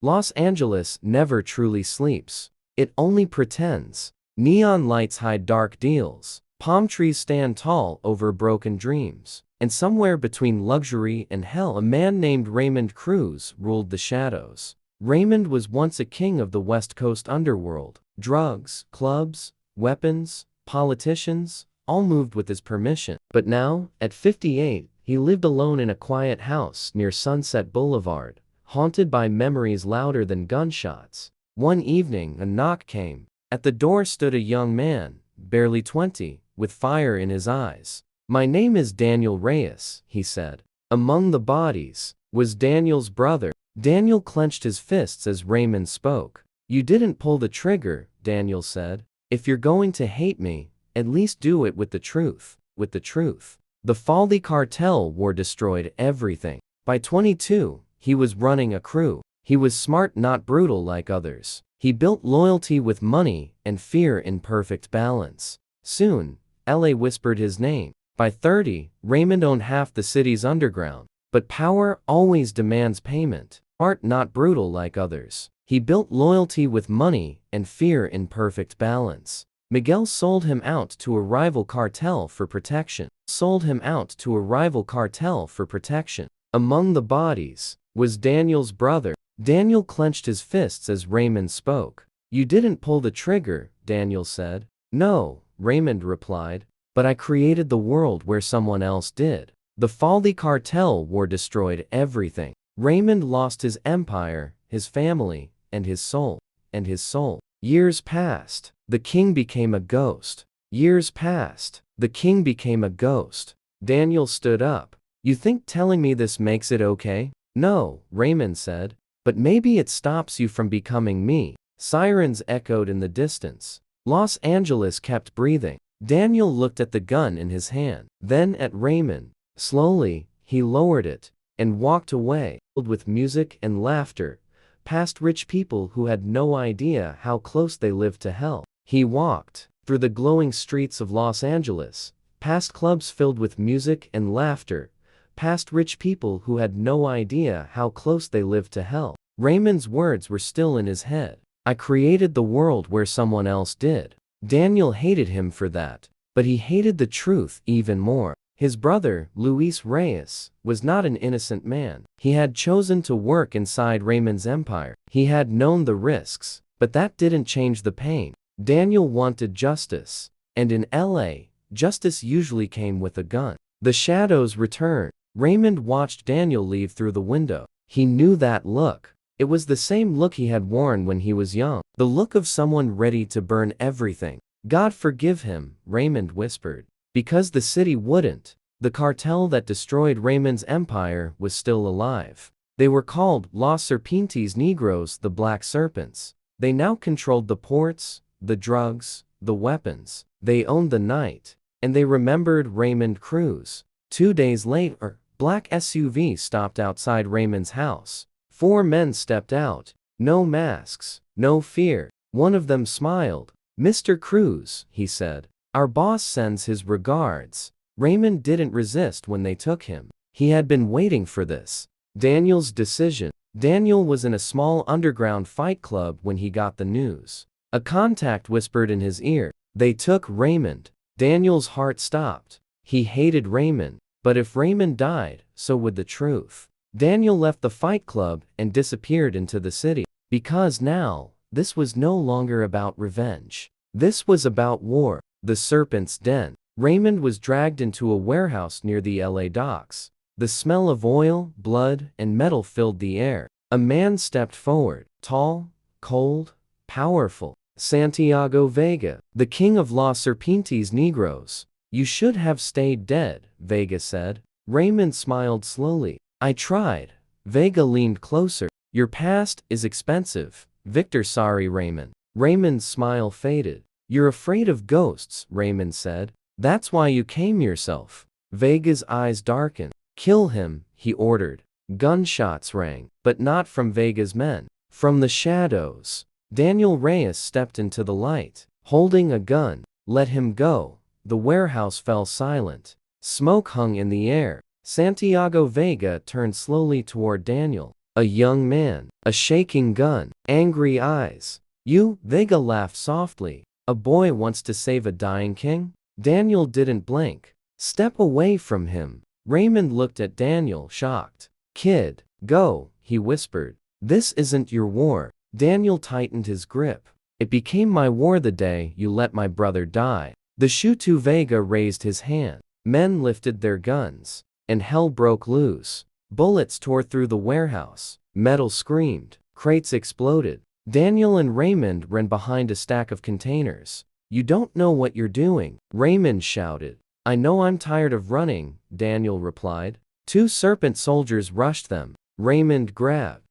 Los Angeles never truly sleeps. It only pretends. Neon lights hide dark deals. Palm trees stand tall over broken dreams. And somewhere between luxury and hell, a man named Raymond Cruz ruled the shadows. Raymond was once a king of the West Coast underworld. Drugs, clubs, weapons, politicians, all moved with his permission. But now, at 58, he lived alone in a quiet house near Sunset Boulevard, haunted by memories louder than gunshots. One evening, a knock came. At the door stood a young man, barely 20, with fire in his eyes. "My name is Daniel Reyes," he said. Among the bodies was Daniel's brother. Daniel clenched his fists as Raymond spoke. "You didn't pull the trigger," Daniel said. "If you're going to hate me, at least do it with the truth." With the truth. The Faldi cartel war destroyed everything. By 22, he was running a crew. He was smart, not brutal like others. He built loyalty with money and fear in perfect balance. Soon, LA whispered his name. By 30, Raymond owned half the city's underground. But power always demands payment. Smart, not brutal like others. He built loyalty with money and fear in perfect balance. Miguel sold him out to a rival cartel for protection. Among the bodies was Daniel's brother. Daniel clenched his fists as Raymond spoke. "You didn't pull the trigger," Daniel said. "No," Raymond replied. "But I created the world where someone else did." The Faldi cartel war destroyed everything. Raymond lost his empire, his family, and his soul. Years passed. The king became a ghost. Daniel stood up. "You think telling me this makes it okay?" "No," Raymond said. "But maybe it stops you from becoming me." Sirens echoed in the distance. Los Angeles kept breathing. Daniel looked at the gun in his hand, then at Raymond. Slowly, he lowered it and walked away, filled with music and laughter, past rich people who had no idea how close they lived to hell. He walked through the glowing streets of Los Angeles, past clubs filled with music and laughter, past rich people who had no idea how close they lived to hell. Raymond's words were still in his head. "I created the world where someone else did." Daniel hated him for that, but he hated the truth even more. His brother, Luis Reyes, was not an innocent man. He had chosen to work inside Raymond's empire. He had known the risks, but that didn't change the pain. Daniel wanted justice, and in LA, justice usually came with a gun. The shadows returned. Raymond watched Daniel leave through the window. He knew that look. It was the same look he had worn when he was young. The look of someone ready to burn everything. "God forgive him," Raymond whispered. Because the city wouldn't. The cartel that destroyed Raymond's empire was still alive. They were called Los Serpientes Negros, the Black Serpents. They now controlled the ports, the drugs, the weapons. They owned the night. And they remembered Raymond Cruz. 2 days later, black SUV stopped outside Raymond's house. 4 men stepped out. No masks, no fear. One of them smiled. "Mr. Cruz," he said. "Our boss sends his regards." Raymond didn't resist when they took him. He had been waiting for this. Daniel's decision. Daniel was in a small underground fight club when he got the news. A contact whispered in his ear, "They took Raymond." Daniel's heart stopped. He hated Raymond, but if Raymond died, so would the truth. Daniel left the fight club and disappeared into the city. Because now, this was no longer about revenge. This was about war. The Serpent's Den. Raymond was dragged into a warehouse near the LA docks. The smell of oil, blood, and metal filled the air. A man stepped forward, tall, cold, powerful. Santiago Vega, the king of Los Serpientes Negros. "You should have stayed dead," Vega said. Raymond smiled slowly. "I tried." Vega leaned closer. "Your past is expensive, Victor." "Sorry, Raymond." Raymond's smile faded. "You're afraid of ghosts," Raymond said. "That's why you came yourself." Vega's eyes darkened. "Kill him," he ordered. Gunshots rang, but not from Vega's men. From the shadows, Daniel Reyes stepped into the light, holding a gun. "Let him go." The warehouse fell silent. Smoke hung in the air. Santiago Vega turned slowly toward Daniel. A young man. A shaking gun. Angry eyes. You? Vega laughed softly. A boy wants to save a dying king? Daniel didn't blink. Step away from him. Raymond looked at Daniel, shocked. Kid, go, he whispered. This isn't your war. Daniel tightened his grip. It became my war the day you let my brother die. The Shutu Vega raised his hand. Men lifted their guns. And hell broke loose. Bullets tore through the warehouse. Metal screamed. Crates exploded. Daniel and Raymond ran behind a stack of containers. You don't know what you're doing, Raymond shouted. I know. I'm tired of running, Daniel replied. Two serpent soldiers rushed them. Raymond grabbed